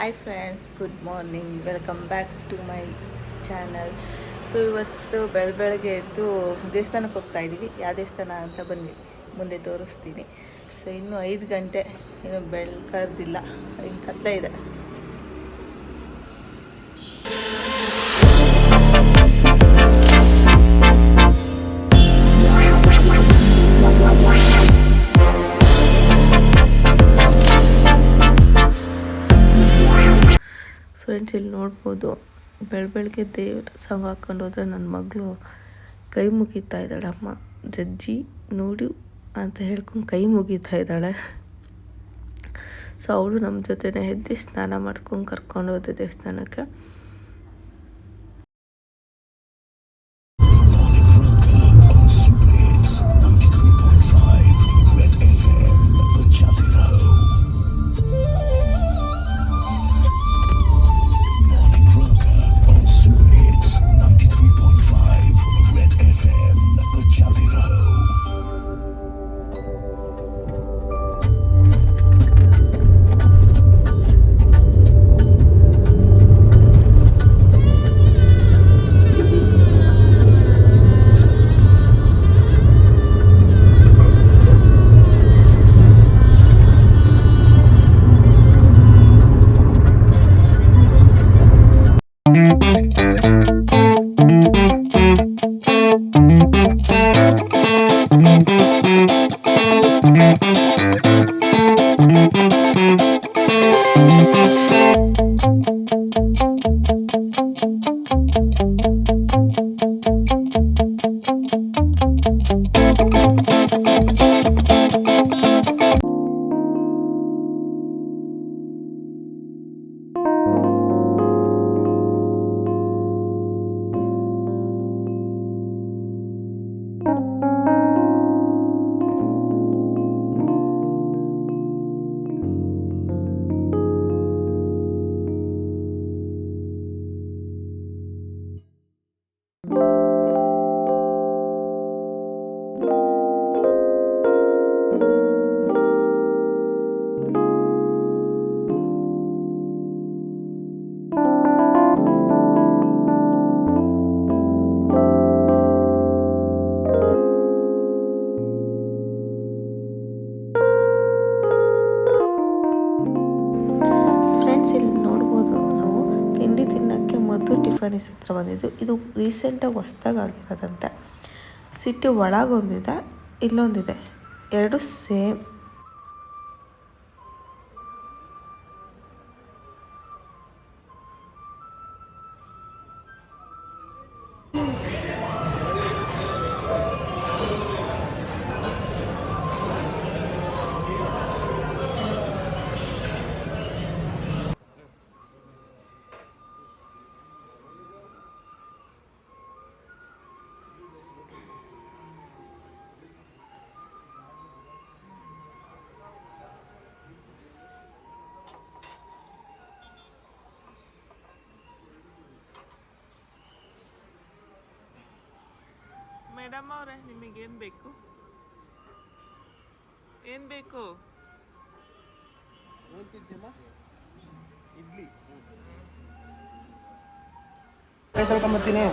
Hi friends, good morning, welcome back to my channel. So ಇವತ್ತು ಬೆಳಗ್ಗೆ ಎದ್ದು ದೇವಸ್ಥಾನಕ್ಕೆ ಹೋಗ್ತಾ ಇದ್ದೀವಿ. ಯಾವ ದೇವಸ್ಥಾನ ಅಂತ ಬನ್ನಿ ಮುಂದೆ ತೋರಿಸ್ತೀನಿ. ಸೊ ಇನ್ನೂ 5 ಗಂಟೆ, ಇನ್ನೂ ಬೆಳಕದಿಲ್ಲ, ಇನ್ನು ಕತ್ತಲೆ ಇದೆ. ಫ್ರೆಂಡ್ಸ್, ಇಲ್ಲಿ ನೋಡ್ಬೋದು ಬೆಳಗ್ಗೆ ದೇವ್ರ ಸಾಂಗ್ ಹಾಕ್ಕೊಂಡು ಹೋದ್ರೆ ನನ್ನ ಮಗಳು ಕೈ ಮುಗಿತಾ ಇದ್ದಾಳೆ. ಅಮ್ಮ ಜಜ್ಜಿ ನೋಡು ಅಂತ ಹೇಳ್ಕೊಂಡು ಕೈ ಮುಗಿತಾ ಇದ್ದಾಳೆ. ಸೊ ಅವಳು ನಮ್ಮ ಜೊತೆನೇ ಎದ್ದು ಸ್ನಾನ ಮಾಡ್ಕೊಂಡು ಕರ್ಕೊಂಡು ಹೋದೆ ದೇವಸ್ಥಾನಕ್ಕೆ. ಇಲ್ಲಿ ನೋಡ್ಬೋದು, ನಾವು ತಿಂಡಿ ತಿನ್ನೋಕ್ಕೆ ಮಧು ಟಿಫನೀಸ್ ಹತ್ರ ಬಂದಿದ್ದು. ಇದು ರೀಸೆಂಟಾಗಿ ಹೊಸ್ದಾಗಿ ಆಗಿರೋದಂತೆ. ಸಿಟಿ ಒಳಗೊಂದಿದೆ, ಇಲ್ಲೊಂದಿದೆ, ಎರಡು ಸೇಮ್. ಮೇಡಮ್ ಅವರೇ, ನಿಮಗೇನು ಬೇಕು? ಏನು ಬೇಕು? ಇಡ್ಲಿ ಕಳ್ಕೊಂಬತ್ತೀನಿ.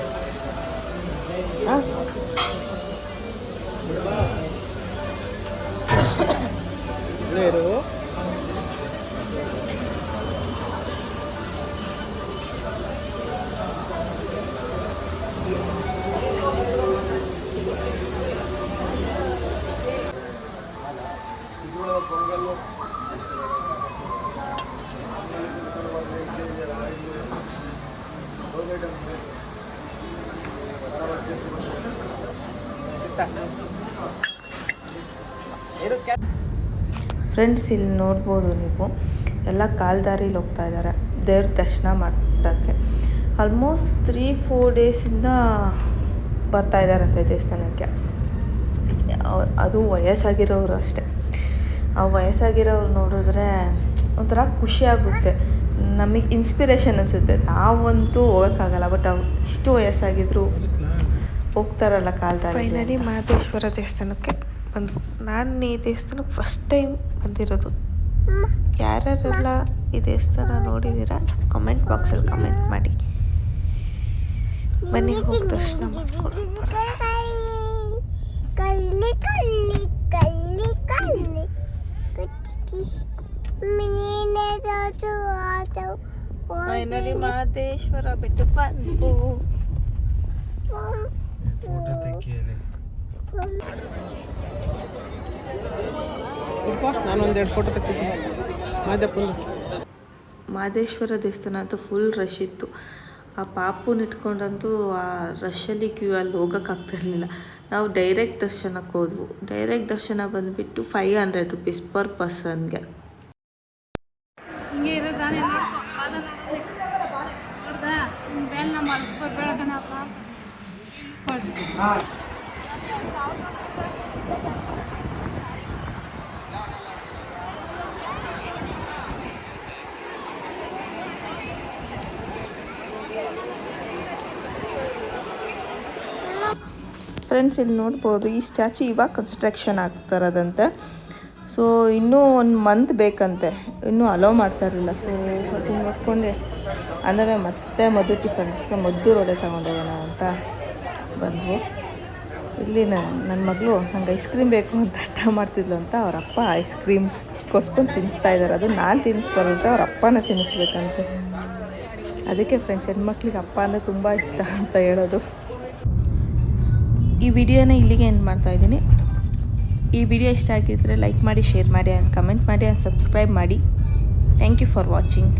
ಫ್ರೆಂಡ್ಸ್, ಇಲ್ಲಿ ನೋಡ್ಬೋದು ನೀವು, ಎಲ್ಲ ಕಾಲ್ದಾರಿಲಿ ಹೋಗ್ತಾ ಇದ್ದಾರೆ ದೇವ್ರ ದರ್ಶನ ಮಾಡೋಕ್ಕೆ. ಆಲ್ಮೋಸ್ಟ್ 3-4 ಡೇಸಿಂದ ಬರ್ತಾ ಇದ್ದಾರಂತೆ ದೇವಸ್ಥಾನಕ್ಕೆ. ಅದು ವಯಸ್ಸಾಗಿರೋರು ಅಷ್ಟೇ. ಆ ವಯಸ್ಸಾಗಿರೋರು ನೋಡಿದ್ರೆ ಒಂಥರ ಖುಷಿಯಾಗುತ್ತೆ, ನಮಗೆ ಇನ್ಸ್ಪಿರೇಷನ್ ಅನಿಸುತ್ತೆ. ನಾವಂತೂ ಹೋಗೋಕ್ಕಾಗಲ್ಲ, ಬಟ್ ಅವ್ರು ಇಷ್ಟು ವಯಸ್ಸಾಗಿದ್ರು ಹೋಗ್ತಾರಲ್ಲ ಕಾಲ್ದಾರಿ. ಫೈನಲಿ ಮಹದೇಶ್ವರ ದೇವಸ್ಥಾನಕ್ಕೆ ಬಂದು, ನಾನು ಈ ದೇವಸ್ಥಾನಕ್ಕೆ ಫಸ್ಟ್ ಟೈಮ್ ಬಂದಿರೋದು. ಯಾರ್ಯಾರೆಲ್ಲ ಈ ದೇವಸ್ಥಾನ ನೋಡಿದ್ದೀರಾ ಕಮೆಂಟ್ ಬಾಕ್ಸಲ್ಲಿ ಕಮೆಂಟ್ ಮಾಡಿ. ಬನ್ನಿ ಹೋಗಿ ದರ್ಶನ ಮಾಡ್ಕೊಂಡು ಫೈನಲಿ ಮಹದೇಶ್ವರ ಬಿಟ್ಟು ಬಂದು. ನಾನೊಂದೆರಡು ಫೋಟೋ ತೆಗಿತೀನಿ. ಮಹದೇಶ್ವರ ದೇವಸ್ಥಾನ ಅಂತೂ ಫುಲ್ ರಶ್ ಇತ್ತು. ಆ ಪಾಪುನ ಇಟ್ಕೊಂಡಂತೂ ಆ ರಶಲ್ಲಿ ಕ್ಯೂ ಅಲ್ಲಿ ಹೋಗೋಕ್ಕಾಗ್ತಿರ್ಲಿಲ್ಲ. ನಾವು ಡೈರೆಕ್ಟ್ ದರ್ಶನಕ್ಕೆ ಹೋದ್ವು. ಡೈರೆಕ್ಟ್ ದರ್ಶನ ಬಂದುಬಿಟ್ಟು 500 rupees ಪರ್ ಪರ್ಸನ್ಗೆ. ಫ್ರೆಂಡ್ಸ್ ಇಲ್ಲಿ ನೋಡ್ಬೋದು, ಈ ಸ್ಟ್ಯಾಚು ಇವಾಗ ಕನ್ಸ್ಟ್ರಕ್ಷನ್ ಆಗ್ತಾರದಂತೆ. ಸೊ ಇನ್ನೂ 1 month ಬೇಕಂತೆ, ಇನ್ನೂ ಅಲೋ ಮಾಡ್ತಾ ಇರಲಿಲ್ಲ. ಸೊ ಅದು ನೋಡ್ಕೊಂಡೆ ಅಂದವೇ ಮತ್ತೆ ಮಧು ಟಿಫನ್ಸ್ಗೆ ಮದ್ದು ರೋಡೆ ತಗೊಂಡೋಗೋಣ ಅಂತ ಬಂದವು. ಇಲ್ಲಿ ನನ್ನ ಮಗಳು ನಂಗೆ ಐಸ್ ಕ್ರೀಮ್ ಬೇಕು ಅಂತ ಹಠ ಮಾಡ್ತಿದ್ಲು ಅಂತ ಅವ್ರ ಅಪ್ಪ ಐಸ್ ಕ್ರೀಮ್ ಕೊಡ್ಸ್ಕೊಂಡು ತಿನ್ನಿಸ್ತಾ ಇದ್ದಾರೆ. ಅದು ನಾನು ತಿನ್ನಿಸ್ಬಾರ್ದಂತೆ, ಅವ್ರ ಅಪ್ಪನ ತಿನ್ನಿಸ್ಬೇಕಂತೆ. ಅದಕ್ಕೆ ಫ್ರೆಂಡ್ಸ್, ಹೆಣ್ಮಕ್ಳಿಗೆ ಅಪ್ಪ ಅಂದರೆ ತುಂಬ ಇಷ್ಟ ಅಂತ ಹೇಳೋದು. ಈ ವಿಡಿಯೋನ ಇಲ್ಲಿಗೆ ಎಂಡ್ ಮಾಡ್ತಾಯಿದ್ದೀನಿ. ಈ ವಿಡಿಯೋ ಇಷ್ಟ ಆಗಿದ್ದರೆ ಲೈಕ್ ಮಾಡಿ, ಶೇರ್ ಮಾಡಿ ಆ್ಯಂಡ್ ಕಮೆಂಟ್ ಮಾಡಿ ಆ್ಯಂಡ್ ಸಬ್ಸ್ಕ್ರೈಬ್ ಮಾಡಿ. Thank you for watching.